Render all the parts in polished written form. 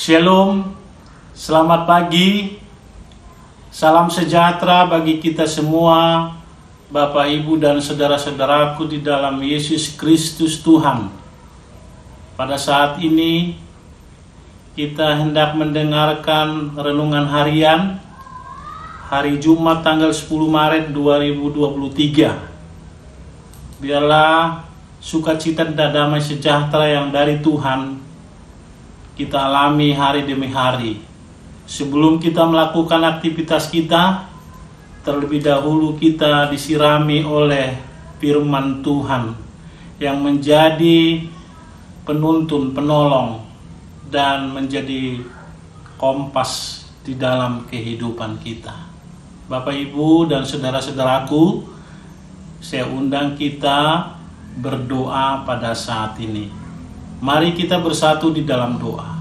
Shalom, selamat pagi, salam sejahtera bagi kita semua, Bapak, Ibu, dan saudara-saudaraku di dalam Yesus Kristus Tuhan. Pada saat ini, kita hendak mendengarkan renungan harian hari Jumat tanggal 10 Maret 2023. Biarlah sukacita dan damai sejahtera yang dari Tuhan kita alami hari demi hari. Sebelum kita melakukan aktivitas kita, terlebih dahulu kita disirami oleh firman Tuhan yang menjadi penuntun, penolong, dan menjadi kompas di dalam kehidupan kita. Bapak, Ibu, dan saudara-saudaraku, saya undang kita berdoa pada saat ini. Mari kita bersatu di dalam doa.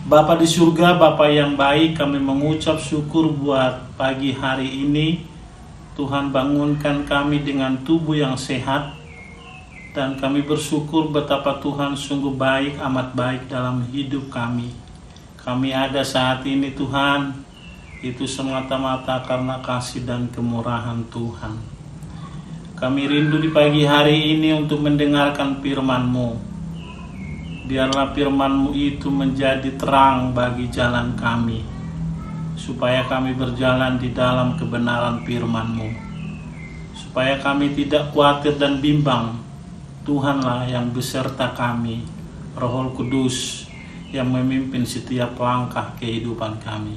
Bapa di surga, Bapa yang baik, kami mengucap syukur buat pagi hari ini. Tuhan bangunkan kami dengan tubuh yang sehat, dan kami bersyukur betapa Tuhan sungguh baik, amat baik dalam hidup kami. Kami ada saat ini Tuhan, itu semata-mata karena kasih dan kemurahan Tuhan. Kami rindu di pagi hari ini untuk mendengarkan firman-Mu. Biarlah firman-Mu itu menjadi terang bagi jalan kami, supaya kami berjalan di dalam kebenaran firman-Mu, supaya kami tidak khawatir dan bimbang. Tuhanlah yang beserta kami, Roh Kudus yang memimpin setiap langkah kehidupan kami.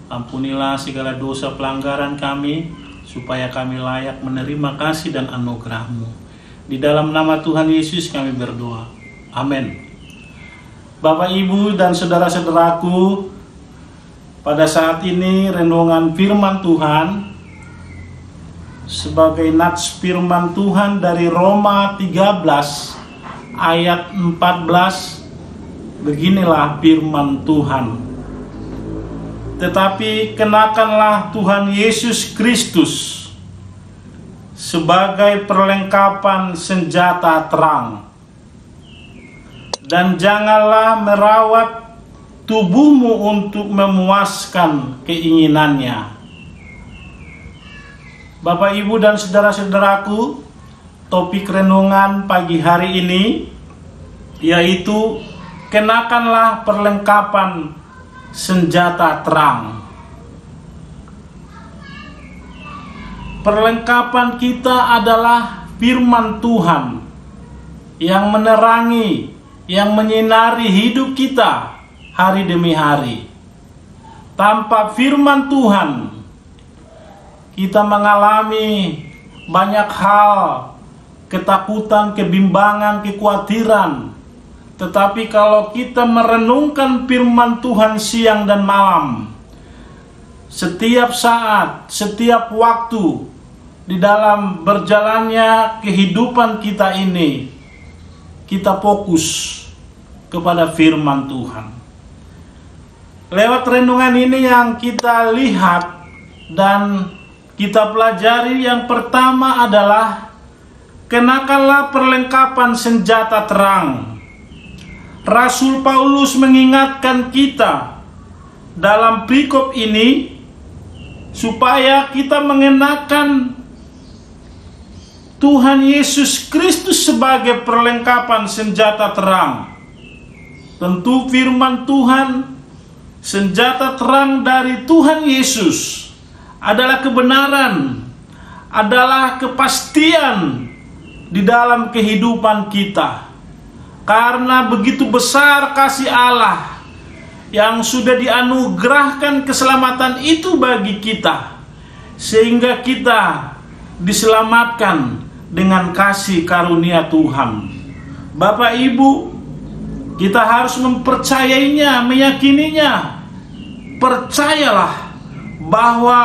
Ampunilah segala dosa pelanggaran kami, supaya kami layak menerima kasih dan anugerah-Mu. Di dalam nama Tuhan Yesus kami berdoa. Amin. Bapak, Ibu, dan saudara-saudaraku, pada saat ini renungan firman Tuhan sebagai nats firman Tuhan dari Roma 13 ayat 14. Beginilah firman Tuhan. Tetapi kenakanlah Tuhan Yesus Kristus sebagai perlengkapan senjata terang, dan janganlah merawat tubuhmu untuk memuaskan keinginannya. Bapak, Ibu, dan saudara-saudaraku, topik renungan pagi hari ini yaitu kenakanlah perlengkapan senjata terang. Perlengkapan kita adalah firman Tuhan yang menerangi, yang menyinari hidup kita hari demi hari. Tanpa firman Tuhan, kita mengalami banyak hal ketakutan, kebimbangan, kekhawatiran. Tetapi kalau kita merenungkan firman Tuhan siang dan malam, setiap saat, setiap waktu di dalam berjalannya kehidupan kita ini, kita fokus kepada firman Tuhan. Lewat renungan ini yang kita lihat dan kita pelajari, yang pertama adalah kenakanlah perlengkapan senjata terang. Rasul Paulus mengingatkan kita dalam perikop ini supaya kita mengenakan Tuhan Yesus Kristus sebagai perlengkapan senjata terang. Tentu firman Tuhan, senjata terang dari Tuhan Yesus adalah kebenaran, adalah kepastian di dalam kehidupan kita. Karena begitu besar kasih Allah yang sudah dianugerahkan keselamatan itu bagi kita, sehingga kita diselamatkan dengan kasih karunia Tuhan. Bapak Ibu, kita harus mempercayainya, meyakininya. Percayalah bahwa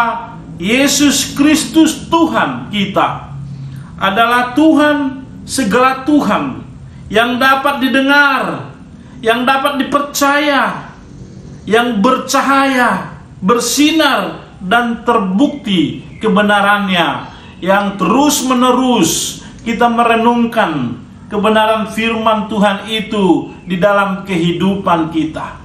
Yesus Kristus Tuhan kita adalah Tuhan segala Tuhan, yang dapat didengar, yang dapat dipercaya, yang bercahaya, bersinar, dan terbukti kebenarannya, yang terus-menerus kita merenungkan kebenaran firman Tuhan itu di dalam kehidupan kita.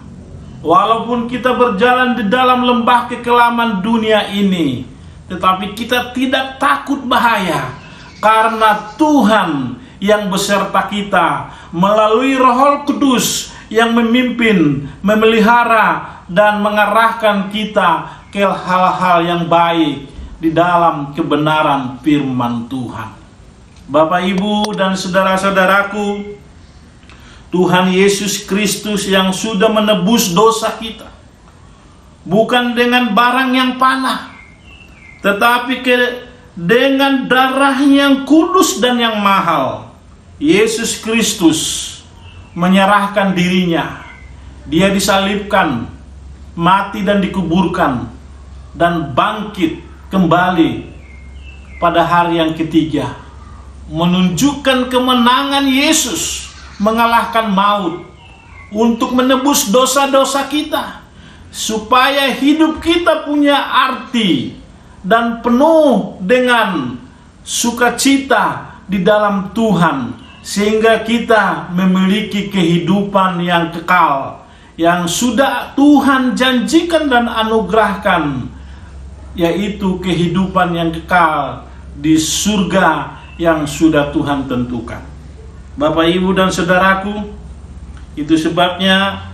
Walaupun kita berjalan di dalam lembah kekelaman dunia ini, tetapi kita tidak takut bahaya, karena Tuhan yang beserta kita melalui Roh Kudus yang memimpin, memelihara, dan mengarahkan kita ke hal-hal yang baik di dalam kebenaran firman Tuhan. Bapak, Ibu, dan saudara-saudaraku, Tuhan Yesus Kristus yang sudah menebus dosa kita, bukan dengan barang yang panah, tetapi dengan darah yang kudus dan yang mahal. Yesus Kristus menyerahkan dirinya. Dia disalibkan, mati dan dikuburkan, dan bangkit kembali pada hari yang ketiga, menunjukkan kemenangan Yesus mengalahkan maut untuk menebus dosa-dosa kita, supaya hidup kita punya arti dan penuh dengan sukacita di dalam Tuhan, sehingga kita memiliki kehidupan yang kekal yang sudah Tuhan janjikan dan anugerahkan, yaitu kehidupan yang kekal di surga yang sudah Tuhan tentukan. Bapak, Ibu, dan saudaraku, itu sebabnya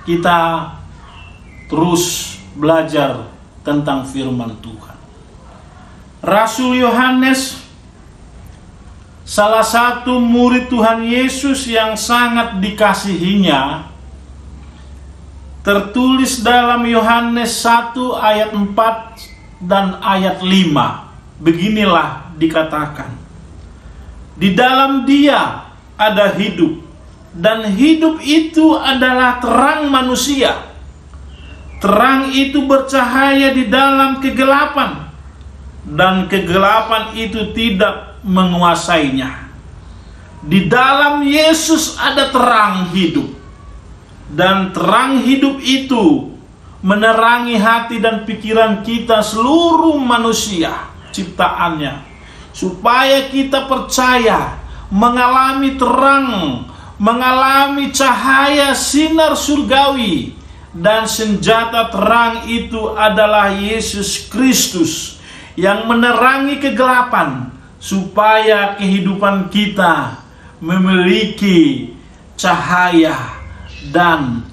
kita terus belajar tentang firman Tuhan. Rasul Yohanes, salah satu murid Tuhan Yesus yang sangat dikasihinya, tertulis dalam Yohanes 1 ayat 4 dan ayat 5. Beginilah dikatakan, di dalam Dia ada hidup, dan hidup itu adalah terang manusia. Terang itu bercahaya di dalam kegelapan, dan kegelapan itu tidak menguasainya. Di dalam Yesus ada terang hidup, dan terang hidup itu menerangi hati dan pikiran kita, seluruh manusia ciptaannya, supaya kita percaya, mengalami terang, mengalami cahaya sinar surgawi. Dan senjata terang itu adalah Yesus Kristus yang menerangi kegelapan, supaya kehidupan kita memiliki cahaya dan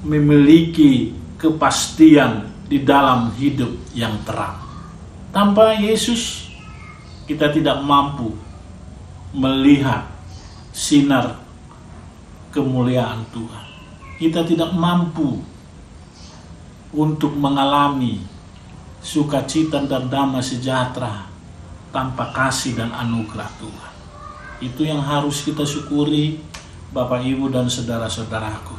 memiliki kepastian di dalam hidup yang terang. Tanpa Yesus, kita tidak mampu melihat sinar kemuliaan Tuhan. Kita tidak mampu untuk mengalami sukacita dan damai sejahtera tanpa kasih dan anugerah Tuhan. Itu yang harus kita syukuri, Bapak, Ibu, dan saudara-saudaraku.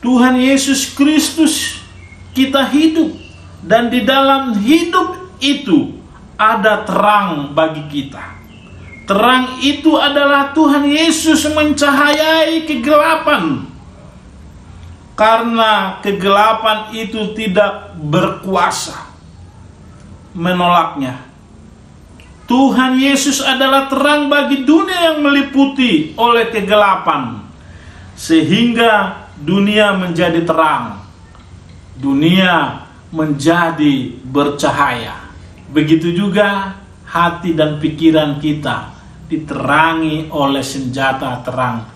Tuhan Yesus Kristus kita hidup, dan di dalam hidup itu ada terang bagi kita. Terang itu adalah Tuhan Yesus mencahayai kegelapan, karena kegelapan itu tidak berkuasa menolaknya. Tuhan Yesus adalah terang bagi dunia yang meliputi oleh kegelapan, sehingga dunia menjadi terang, dunia menjadi bercahaya. Begitu juga hati dan pikiran kita diterangi oleh senjata terang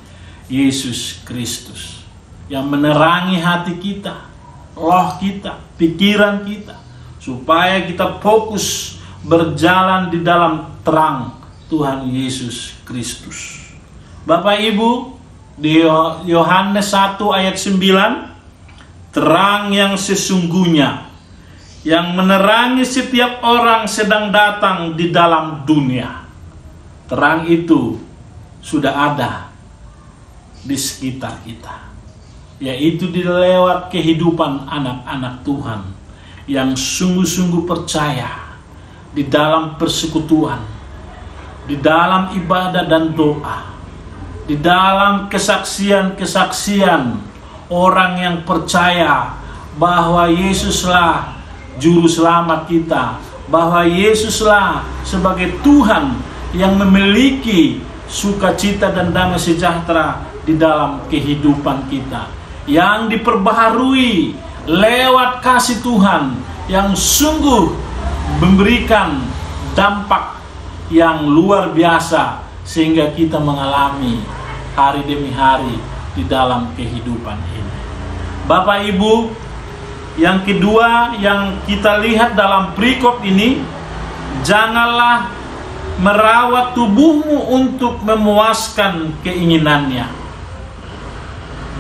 Yesus Kristus, yang menerangi hati kita, roh kita, pikiran kita, supaya kita fokus berjalan di dalam terang Tuhan Yesus Kristus. Bapak Ibu, di Yohanes 1 ayat 9, terang yang sesungguhnya yang menerangi setiap orang sedang datang di dalam dunia. Terang itu sudah ada di sekitar kita, yaitu di lewat kehidupan anak-anak Tuhan yang sungguh-sungguh percaya di dalam persekutuan, di dalam ibadah dan doa, di dalam kesaksian-kesaksian orang yang percaya bahwa Yesuslah juru selamat kita, bahwa Yesuslah sebagai Tuhan yang memiliki sukacita dan damai sejahtera di dalam kehidupan kita, yang diperbaharui lewat kasih Tuhan yang sungguh memberikan dampak yang luar biasa, sehingga kita mengalami hari demi hari di dalam kehidupan ini. Bapak Ibu, yang kedua yang kita lihat dalam perikop ini, janganlah merawat tubuhmu untuk memuaskan keinginannya.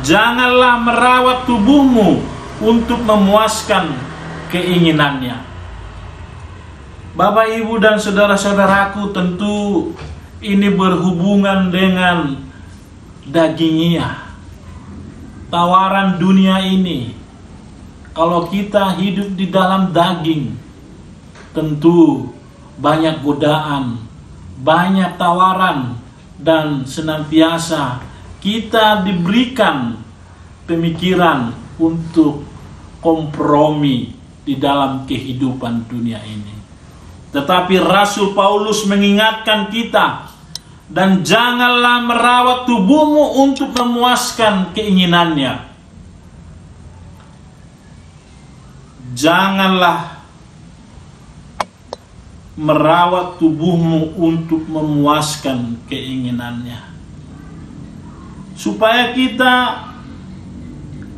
Janganlah merawat tubuhmu untuk memuaskan keinginannya. Bapak, Ibu, dan saudara-saudaraku, tentu ini berhubungan dengan dagingiah, tawaran dunia ini. Kalau kita hidup di dalam daging, tentu banyak godaan, banyak tawaran, dan senantiasa kita diberikan pemikiran untuk kompromi di dalam kehidupan dunia ini. Tetapi Rasul Paulus mengingatkan kita, dan janganlah merawat tubuhmu untuk memuaskan keinginannya. Janganlah merawat tubuhmu untuk memuaskan keinginannya. Supaya kita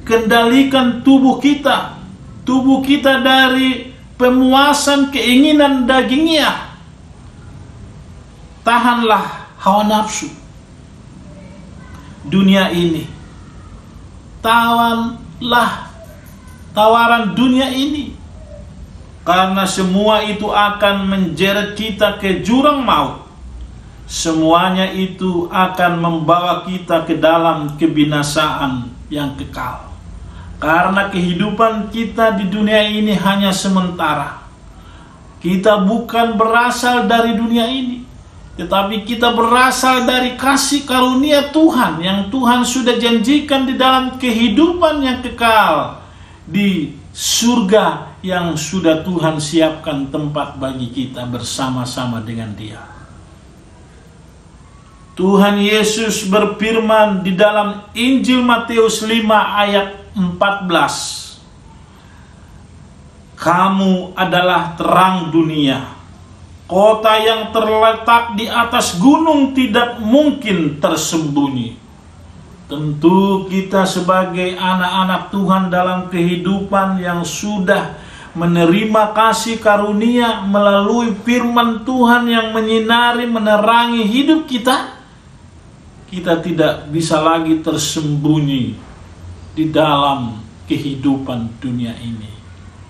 kendalikan tubuh kita dari pemuasan keinginan dagingiah. Tahanlah hawa nafsu dunia ini. Tawanlah tawaran dunia ini, karena semua itu akan menjeret kita ke jurang maut. Semuanya itu akan membawa kita ke dalam kebinasaan yang kekal. Karena kehidupan kita di dunia ini hanya sementara. Kita bukan berasal dari dunia ini, tetapi kita berasal dari kasih karunia Tuhan yang Tuhan sudah janjikan di dalam kehidupan yang kekal di surga yang sudah Tuhan siapkan tempat bagi kita bersama-sama dengan Dia. Tuhan Yesus berfirman di dalam Injil Matius 5 ayat 14. Kamu adalah terang dunia. Kota yang terletak di atas gunung tidak mungkin tersembunyi. Tentu kita sebagai anak-anak Tuhan dalam kehidupan yang sudah menerima kasih karunia melalui firman Tuhan yang menyinari, menerangi hidup kita, kita tidak bisa lagi tersembunyi di dalam kehidupan dunia ini.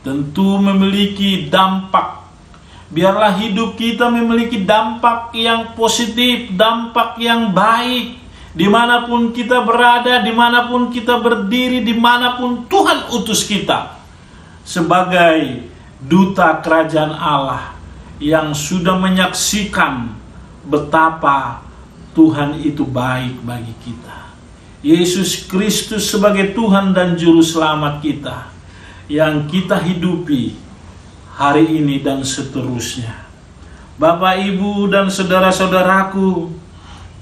Tentu memiliki dampak Biarlah hidup kita memiliki dampak yang positif, dampak yang baik. Dimanapun kita berada, dimanapun kita berdiri, dimanapun Tuhan utus kita. Sebagai duta kerajaan Allah yang sudah menyaksikan betapa Tuhan itu baik bagi kita. Yesus Kristus sebagai Tuhan dan Juru Selamat kita, yang kita hidupi hari ini dan seterusnya. Bapak, Ibu, dan saudara-saudaraku,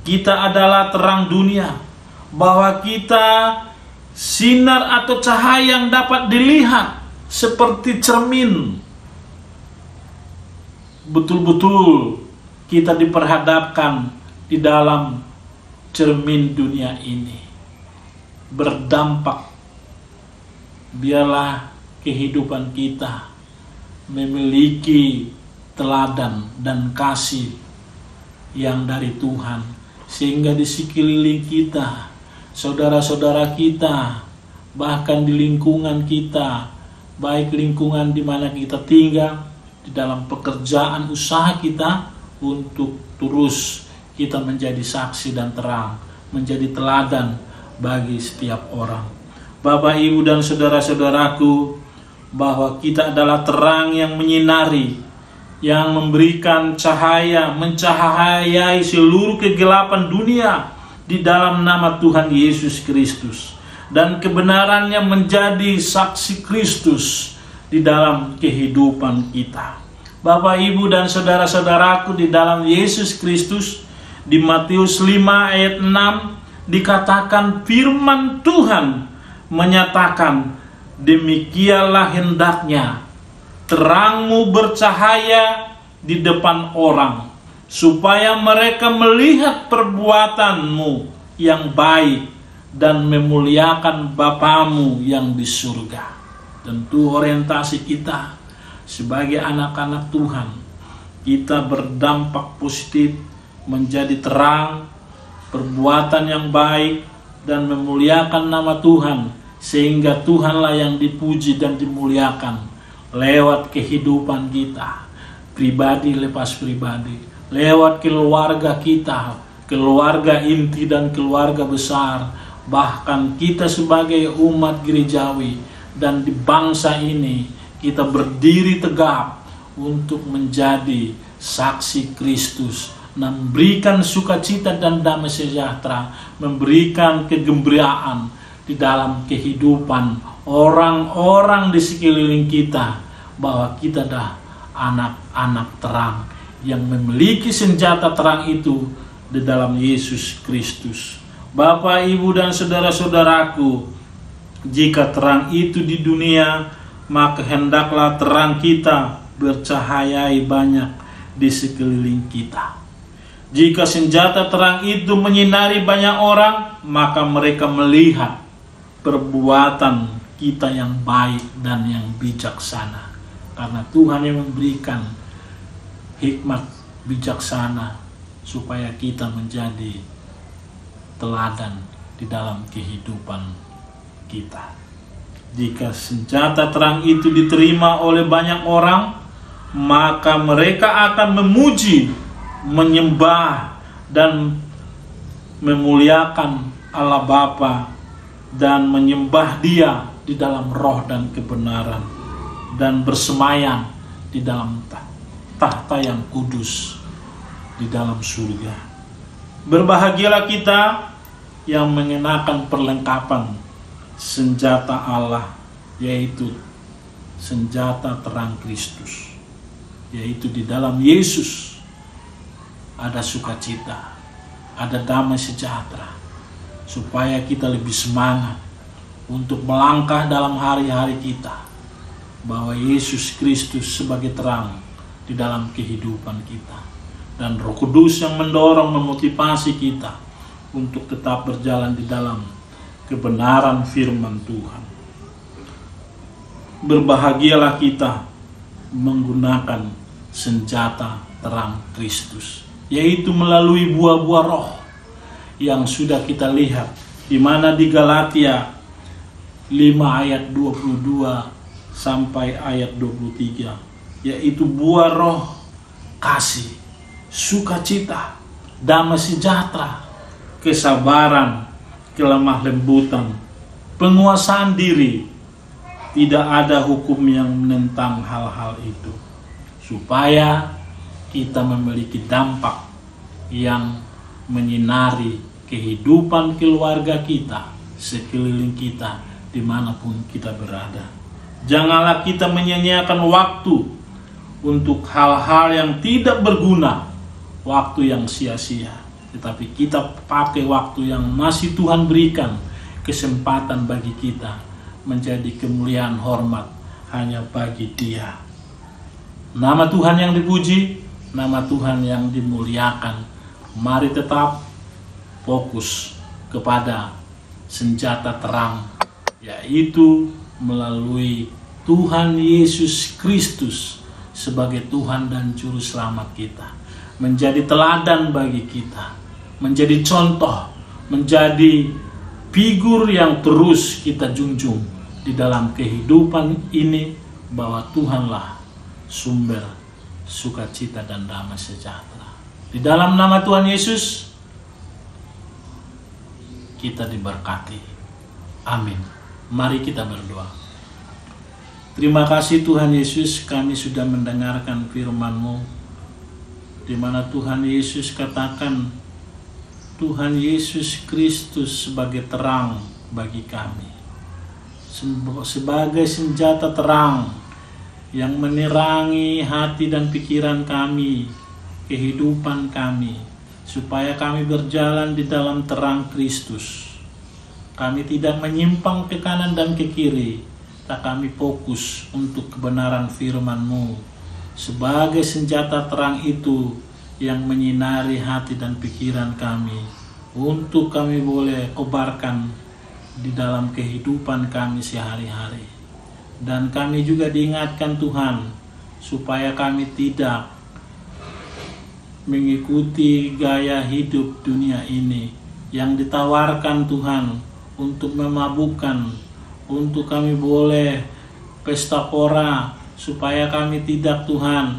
kita adalah terang dunia, bahwa kita sinar atau cahaya yang dapat dilihat seperti cermin. Betul-betul kita diperhadapkan di dalam cermin dunia ini, berdampak. Biarlah kehidupan kita memiliki teladan dan kasih yang dari Tuhan, sehingga di sekeliling kita, saudara-saudara kita, bahkan di lingkungan kita, baik lingkungan di mana kita tinggal, di dalam pekerjaan usaha kita, untuk terus kita menjadi saksi dan terang, menjadi teladan bagi setiap orang. Bapak, Ibu, dan saudara-saudaraku, bahwa kita adalah terang yang menyinari, yang memberikan cahaya, mencahayai seluruh kegelapan dunia di dalam nama Tuhan Yesus Kristus. Dan kebenarannya menjadi saksi Kristus di dalam kehidupan kita. Bapak, Ibu, dan saudara-saudaraku, di dalam Yesus Kristus, di Matius 5 ayat 6 dikatakan firman Tuhan menyatakan, demikianlah hendaknya terangmu bercahaya di depan orang, supaya mereka melihat perbuatanmu yang baik dan memuliakan Bapamu yang di surga. Tentu orientasi kita sebagai anak-anak Tuhan, kita berdampak positif, menjadi terang, perbuatan yang baik, dan memuliakan nama Tuhan, sehingga Tuhanlah yang dipuji dan dimuliakan lewat kehidupan kita, pribadi lepas pribadi, lewat keluarga kita, keluarga inti dan keluarga besar, bahkan kita sebagai umat gerejawi dan di bangsa ini, kita berdiri tegap untuk menjadi saksi Kristus, memberikan sukacita dan damai sejahtera, memberikan kegembiraan di dalam kehidupan orang-orang di sekeliling kita, bahwa kita adalah anak-anak terang yang memiliki senjata terang itu di dalam Yesus Kristus. Bapak, Ibu, dan saudara-saudaraku, jika terang itu di dunia, maka hendaklah terang kita bercahayai banyak di sekeliling kita. Jika senjata terang itu menyinari banyak orang, maka mereka melihat perbuatan kita yang baik dan yang bijaksana. Karena Tuhan yang memberikan hikmat bijaksana supaya kita menjadi teladan di dalam kehidupan kita. Jika senjata terang itu diterima oleh banyak orang, maka mereka akan memuji, menyembah, dan memuliakan Allah Bapa, dan menyembah Dia di dalam roh dan kebenaran, dan bersemayam di dalam tahta yang kudus di dalam surga. Berbahagialah kita yang mengenakan perlengkapan senjata Allah, yaitu senjata terang Kristus, yaitu di dalam Yesus ada sukacita, ada damai sejahtera, supaya kita lebih semangat untuk melangkah dalam hari-hari kita, bahwa Yesus Kristus sebagai terang di dalam kehidupan kita, dan Roh Kudus yang mendorong, memotivasi kita untuk tetap berjalan di dalam kebenaran firman Tuhan. Berbahagialah kita menggunakan senjata terang Kristus, yaitu melalui buah-buah roh yang sudah kita lihat, di mana di Galatia 5 ayat 22 sampai ayat 23, yaitu buah roh kasih, sukacita, damai sejahtera, kesabaran, kelemah lembutan, penguasaan diri. Tidak ada hukum yang menentang hal-hal itu, supaya kita memiliki dampak yang menyinari kehidupan keluarga kita, sekeliling kita, dimanapun kita berada. Janganlah kita menyia-nyiakan waktu untuk hal-hal yang tidak berguna, waktu yang sia-sia, tetapi kita pakai waktu yang masih Tuhan berikan kesempatan bagi kita, menjadi kemuliaan hormat hanya bagi Dia. Nama Tuhan yang dipuji, nama Tuhan yang dimuliakan. Mari tetap fokus kepada senjata terang, yaitu melalui Tuhan Yesus Kristus sebagai Tuhan dan Juru Selamat kita. Menjadi teladan bagi kita, menjadi contoh, menjadi figur yang terus kita junjung di dalam kehidupan ini, bahwa Tuhanlah sumber sukacita dan damai sejahtera. Di dalam nama Tuhan Yesus kita diberkati. Amin. Mari kita berdoa. Terima kasih Tuhan Yesus, kami sudah mendengarkan firman-Mu, di mana Tuhan Yesus katakan Tuhan Yesus Kristus sebagai terang bagi kami, sebagai senjata terang yang menerangi hati dan pikiran kami, kehidupan kami, supaya kami berjalan di dalam terang Kristus. Kami tidak menyimpang ke kanan dan ke kiri, tak kami fokus untuk kebenaran firman-Mu sebagai senjata terang itu yang menyinari hati dan pikiran kami, untuk kami boleh kobarkan di dalam kehidupan kami sehari-hari. Dan kami juga diingatkan Tuhan, supaya kami tidak mengikuti gaya hidup dunia ini yang ditawarkan Tuhan untuk memabukkan, untuk kami boleh pesta pora, supaya kami tidak Tuhan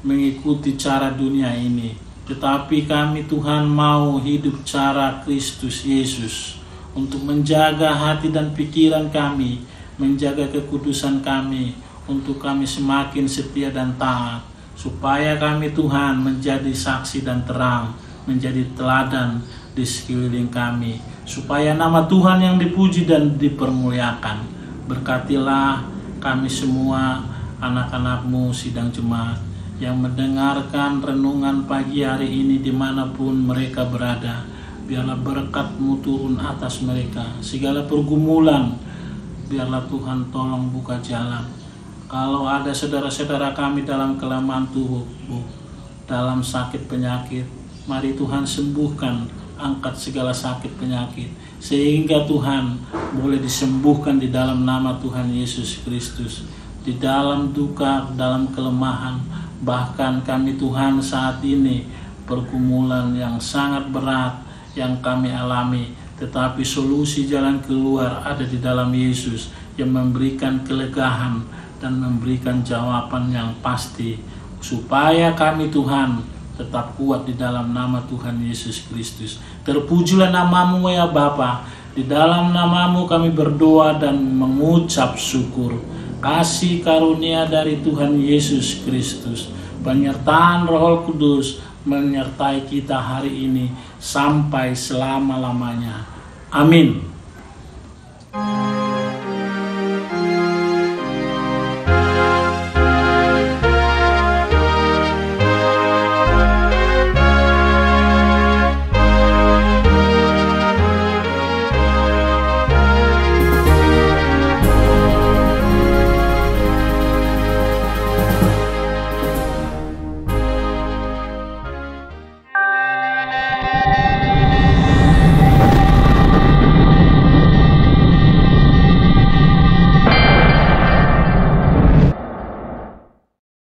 mengikuti cara dunia ini, tetapi kami Tuhan mau hidup cara Kristus Yesus, untuk menjaga hati dan pikiran kami, menjaga kekudusan kami, untuk kami semakin setia dan taat, supaya kami Tuhan menjadi saksi dan terang, menjadi teladan di sekeliling kami, supaya nama Tuhan yang dipuji dan dipermuliakan. Berkatilah kami semua, anak-anak-Mu sidang jemaat yang mendengarkan renungan pagi hari ini dimanapun mereka berada. Biarlah berkat-Mu turun atas mereka. Segala pergumulan, biarlah Tuhan tolong buka jalan. Kalau ada saudara-saudara kami dalam kelemahan tubuh, dalam sakit penyakit, mari Tuhan sembuhkan, angkat segala sakit penyakit, sehingga Tuhan boleh disembuhkan di dalam nama Tuhan Yesus Kristus. Di dalam duka, dalam kelemahan, bahkan kami Tuhan saat ini pergumulan yang sangat berat yang kami alami, tetapi solusi jalan keluar ada di dalam Yesus yang memberikan kelegaan dan memberikan jawaban yang pasti, supaya kami Tuhan tetap kuat di dalam nama Tuhan Yesus Kristus. Terpujilah nama-Mu ya Bapa. Di dalam nama-Mu kami berdoa dan mengucap syukur. Kasih karunia dari Tuhan Yesus Kristus, penyertaan Roh Kudus menyertai kita hari ini sampai selama-lamanya. Amin.